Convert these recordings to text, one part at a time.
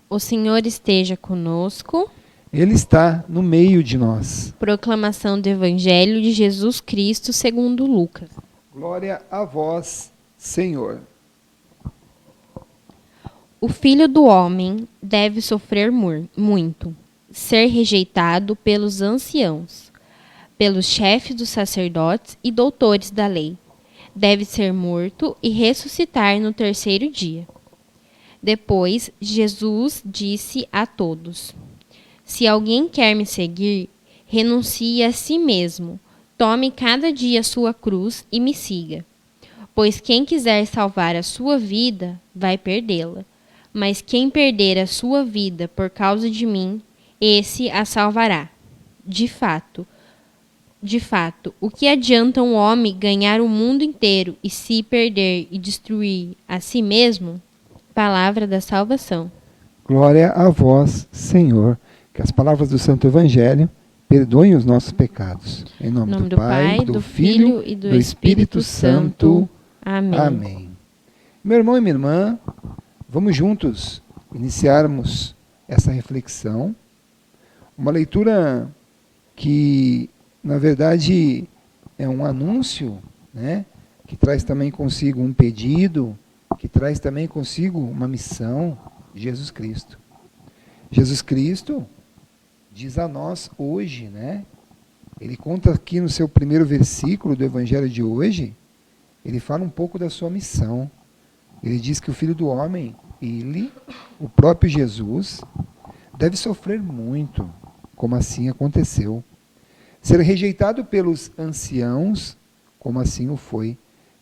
O Senhor esteja conosco. Ele está no meio de nós. Proclamação do Evangelho de Jesus Cristo segundo Lucas. Glória a vós, Senhor. O Filho do Homem deve sofrer muito, ser rejeitado pelos anciãos, pelos chefes dos sacerdotes e doutores da lei. Deve ser morto e ressuscitar no terceiro dia. Depois, Jesus disse a todos: Se alguém quer me seguir, renuncie a si mesmo, tome cada dia a sua cruz e me siga. Pois quem quiser salvar a sua vida, vai perdê-la. Mas quem perder a sua vida por causa de mim, esse a salvará. De fato, o que adianta um homem ganhar o mundo inteiro e se perder e destruir a si mesmo? Palavra da salvação. Glória a vós, Senhor. Que as palavras do Santo Evangelho perdoem os nossos pecados. Em nome do Pai, do Filho e do Espírito Santo. Amém. Amém. Meu irmão e minha irmã, vamos juntos iniciarmos essa reflexão. Uma leitura que, na verdade, é um anúncio, né? Que traz também consigo um pedido, que traz também consigo uma missão de Jesus Cristo. Jesus Cristo diz a nós hoje, né? Ele conta aqui no seu primeiro versículo do Evangelho de hoje, ele fala um pouco da sua missão. Ele diz que o Filho do Homem, ele, o próprio Jesus, deve sofrer muito, como assim aconteceu. Ser rejeitado pelos anciãos, como assim o foi.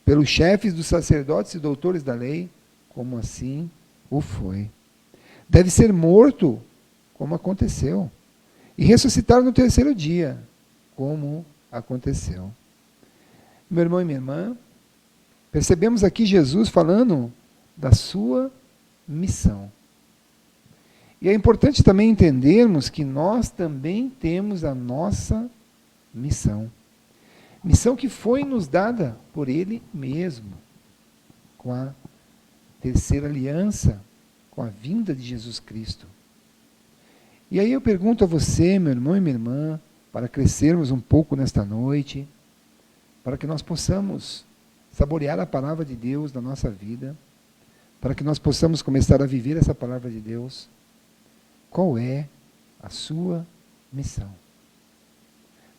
Pelos chefes dos sacerdotes e doutores da lei, como assim o foi. Deve ser morto, como aconteceu. E ressuscitar no terceiro dia, como aconteceu. Meu irmão e minha irmã, percebemos aqui Jesus falando da sua missão. E é importante também entendermos que nós também temos a nossa missão. Missão que foi nos dada por Ele mesmo, com a terceira aliança, com a vinda de Jesus Cristo. E aí eu pergunto a você, meu irmão e minha irmã, para crescermos um pouco nesta noite, para que nós possamos saborear a palavra de Deus na nossa vida, para que nós possamos começar a viver essa palavra de Deus. Qual é a sua missão?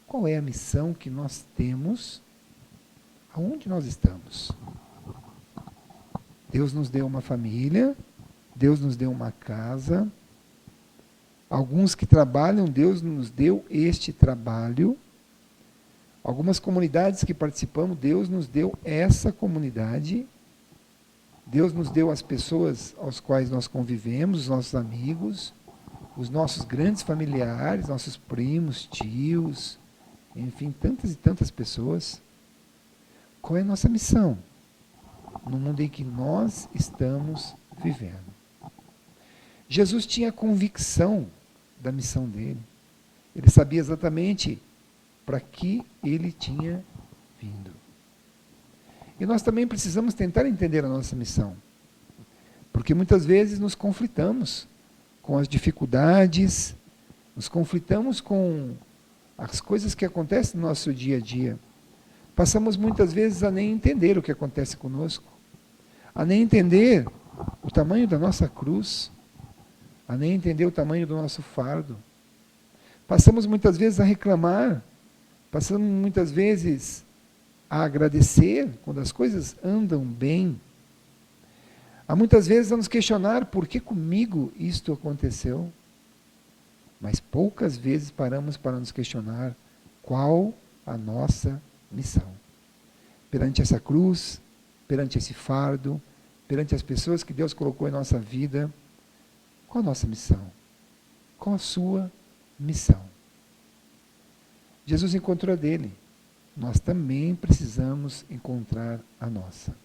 Qual é a missão que nós temos? Aonde nós estamos? Deus nos deu uma família, Deus nos deu uma casa. Alguns que trabalham, Deus nos deu este trabalho. Algumas comunidades que participamos, Deus nos deu essa comunidade. Deus nos deu as pessoas aos quais nós convivemos, os nossos amigos, os nossos grandes familiares, nossos primos, tios, enfim, tantas e tantas pessoas. Qual é a nossa missão no mundo em que nós estamos vivendo? Jesus tinha convicção da missão dele. Ele sabia exatamente para que ele tinha vindo. E nós também precisamos tentar entender a nossa missão. Porque muitas vezes nos conflitamos com as dificuldades, nos conflitamos com as coisas que acontecem no nosso dia a dia. Passamos muitas vezes a nem entender o que acontece conosco, a nem entender o tamanho da nossa cruz, a nem entender o tamanho do nosso fardo. Passamos muitas vezes a reclamar, passamos muitas vezes a agradecer quando as coisas andam bem. Há muitas vezes a nos questionar por que comigo isto aconteceu. Mas poucas vezes paramos para nos questionar qual a nossa missão. Perante essa cruz, perante esse fardo, perante as pessoas que Deus colocou em nossa vida, qual a nossa missão? Qual a sua missão? Jesus encontrou a dele. Nós também precisamos encontrar a nossa.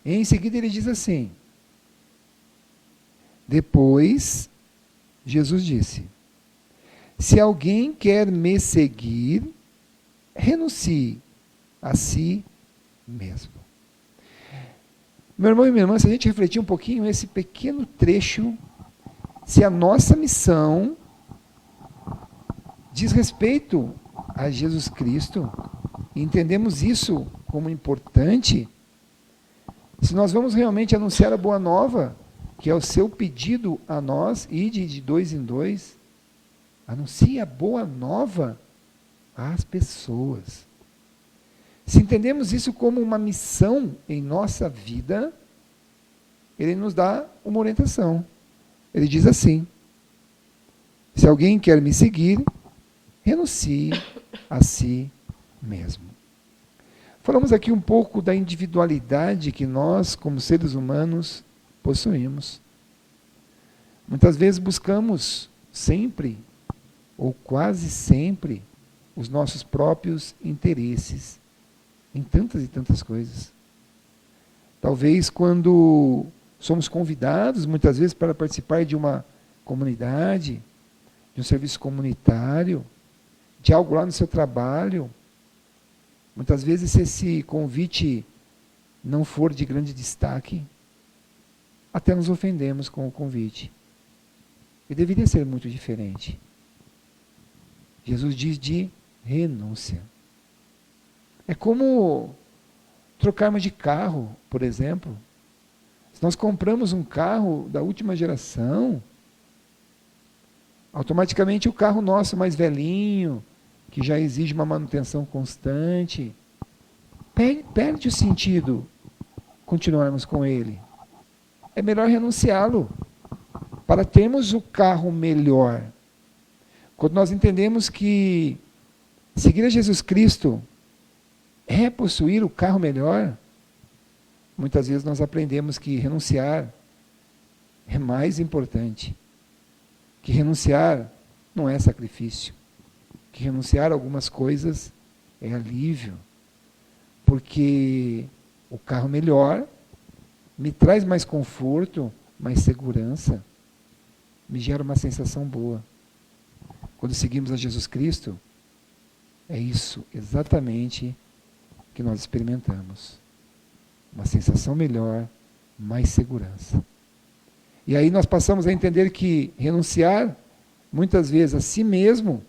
E em seguida ele diz assim: depois, Jesus disse: se alguém quer me seguir, renuncie a si mesmo. Meu irmão e minha irmã, se a gente refletir um pouquinho esse pequeno trecho, se a nossa missão diz respeito a Jesus Cristo, e entendemos isso como importante, se nós vamos realmente anunciar a boa nova, que é o seu pedido a nós, ide de 2 em 2, anuncie a boa nova às pessoas. Se entendemos isso como uma missão em nossa vida, ele nos dá uma orientação. Ele diz assim: se alguém quer me seguir, renuncie a si mesmo. Falamos aqui um pouco da individualidade que nós, como seres humanos, possuímos. Muitas vezes buscamos sempre, ou quase sempre, os nossos próprios interesses em tantas e tantas coisas. Talvez quando somos convidados, muitas vezes, para participar de uma comunidade, de um serviço comunitário, de algo lá no seu trabalho, muitas vezes, se esse convite não for de grande destaque, até nos ofendemos com o convite. E deveria ser muito diferente. Jesus diz de renúncia. É como trocarmos de carro, por exemplo. Se nós compramos um carro da última geração, automaticamente o carro nosso mais velhinho, que já exige uma manutenção constante, perde o sentido continuarmos com ele. É melhor renunciá-lo para termos o carro melhor. Quando nós entendemos que seguir a Jesus Cristo é possuir o carro melhor, muitas vezes nós aprendemos que renunciar é mais importante. Que renunciar não é sacrifício. Que renunciar a algumas coisas é alívio. Porque o carro melhor me traz mais conforto, mais segurança, me gera uma sensação boa. Quando seguimos a Jesus Cristo, é isso exatamente que nós experimentamos. Uma sensação melhor, mais segurança. E aí nós passamos a entender que renunciar, muitas vezes, a si mesmo,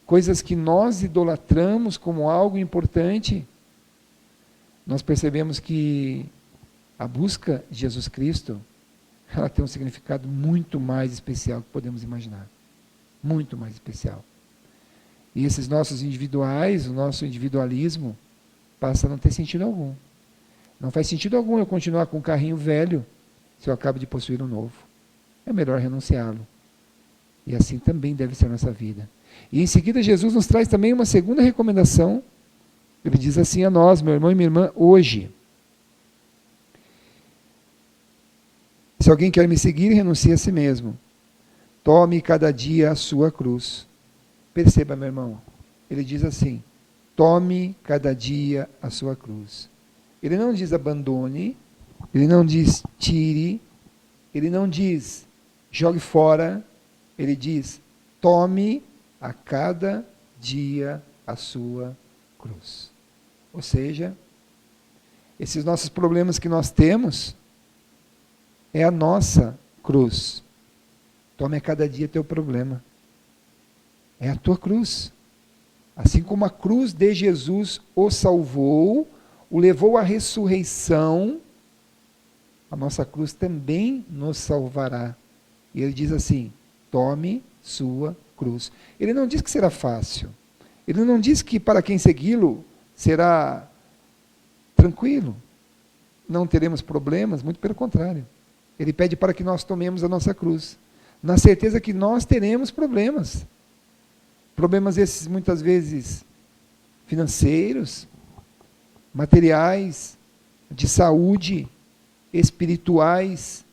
coisas que nós idolatramos como algo importante, nós percebemos que a busca de Jesus Cristo, ela tem um significado muito mais especial que podemos imaginar. Muito mais especial. E esses nossos individuais, o nosso individualismo, passa a não ter sentido algum. Não faz sentido algum eu continuar com um carrinho velho se eu acabo de possuir um novo. É melhor renunciá-lo. E assim também deve ser a nossa vida. E em seguida Jesus nos traz também uma segunda recomendação. Ele diz assim a nós, meu irmão e minha irmã, hoje: se alguém quer me seguir, renuncie a si mesmo. Tome cada dia a sua cruz. Perceba, meu irmão, ele diz assim: tome cada dia a sua cruz. Ele não diz abandone, ele não diz tire, ele não diz jogue fora, ele diz tome a cada dia a sua cruz. Ou seja, esses nossos problemas que nós temos é a nossa cruz. Tome a cada dia teu problema. É a tua cruz. Assim como a cruz de Jesus o salvou, o levou à ressurreição, a nossa cruz também nos salvará. E ele diz assim: tome sua cruz. Ele não diz que será fácil. Ele não diz que para quem segui-lo será tranquilo. Não teremos problemas, muito pelo contrário. Ele pede para que nós tomemos a nossa cruz, na certeza que nós teremos problemas. Problemas esses muitas vezes financeiros, materiais, de saúde, espirituais,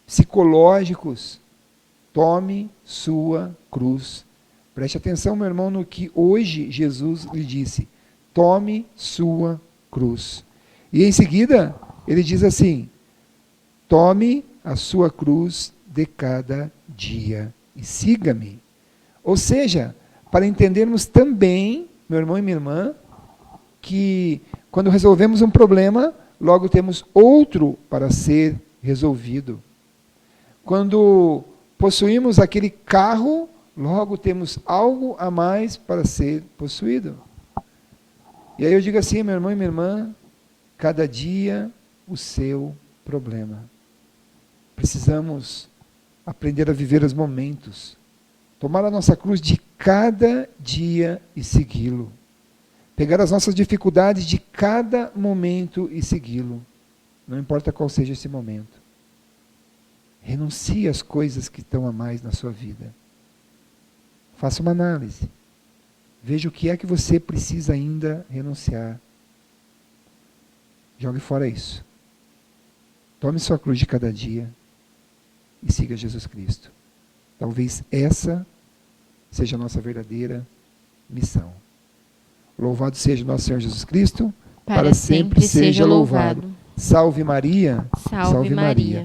psicológicos. Tome sua cruz. Preste atenção, meu irmão, no que hoje Jesus lhe disse. Tome sua cruz. E em seguida, ele diz assim: tome a sua cruz de cada dia e siga-me. Ou seja, para entendermos também, meu irmão e minha irmã, que quando resolvemos um problema, logo temos outro para ser resolvido. Quando possuímos aquele carro, logo temos algo a mais para ser possuído. E aí eu digo assim, meu irmão e minha irmã, cada dia o seu problema. Precisamos aprender a viver os momentos, tomar a nossa cruz de cada dia e segui-lo. Pegar as nossas dificuldades de cada momento e segui-lo. Não importa qual seja esse momento. Renuncie às coisas que estão a mais na sua vida. Faça uma análise. Veja o que é que você precisa ainda renunciar. Jogue fora isso. Tome sua cruz de cada dia e siga Jesus Cristo. Talvez essa seja a nossa verdadeira missão. Louvado seja o nosso Senhor Jesus Cristo, para sempre seja louvado. Salve Maria, Salve Maria.